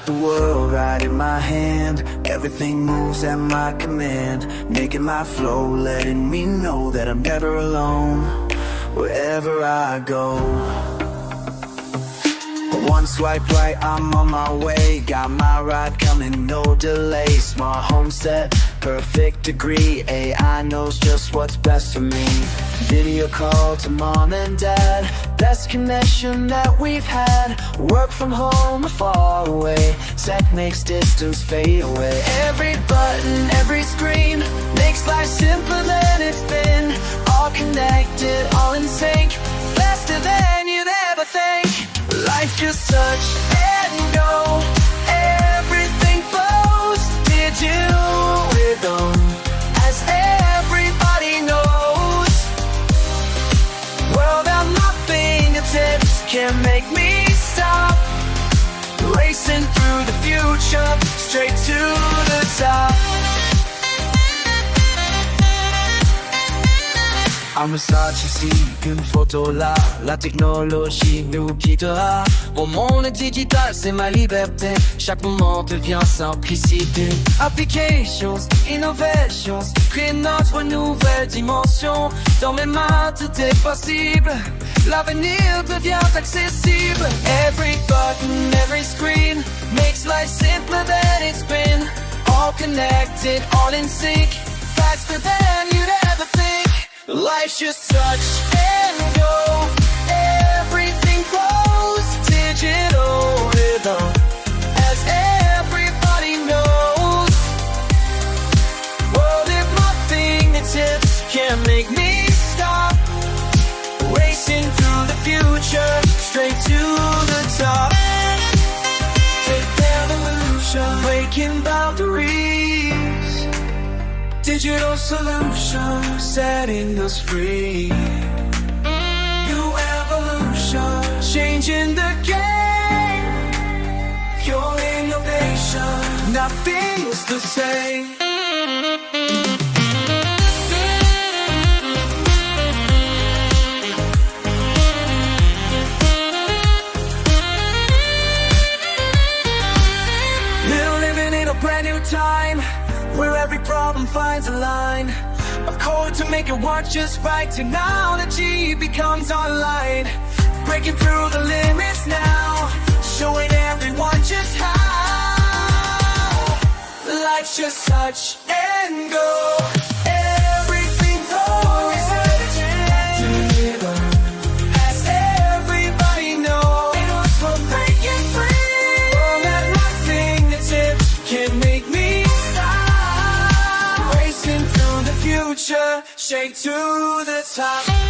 got the world right in my hand. Everything moves at my command, making my flow, letting me know that I'm never alone wherever I go. One swipe right, I'm on my way. Got my ride coming, no delay. Smart home set, perfect degree. AI knows just what's best for me. Video call to mom and dad, best connection that we've had. Work from home or far away, tech makes distance fade away. Every button, every screen makes life simpler than it's been. All connected, all in sync, faster than you'd ever think. Life just touch and go, everything flows. Digital rhythm, as everybody knows. World at my fingertips can't make me stop. Racing through the future, straight to the top. Un message ici, une photo là. La technologie nous guidera. Mon monde digital, c'est ma liberté. Chaque moment devient simplicité. Applications, innovations, créer notre nouvelle dimension. Dans mes mains, tout est possible. L'avenir devient accessible. Every button, every screen makes life simpler than it's been. All connected, all in sync, faster than you'd ever think. Life's just touch and go, everything flows. Digital rhythm, as everybody knows. World at my fingertips can't make me stop. Racing through the future, straight to the top. Take evolution, breaking boundaries. Digital solution, setting us free. New evolution, changing the game. Pure innovation, nothing's the same. We're living in a brand new time, where every problem finds a line of code to make it work just right. Technology becomes online, breaking through the limits now, showing everyone just how. Life's just touch and go, everything goes. As everybody knows, we're breaking free. All at my fingertips can make me future, straight to the top.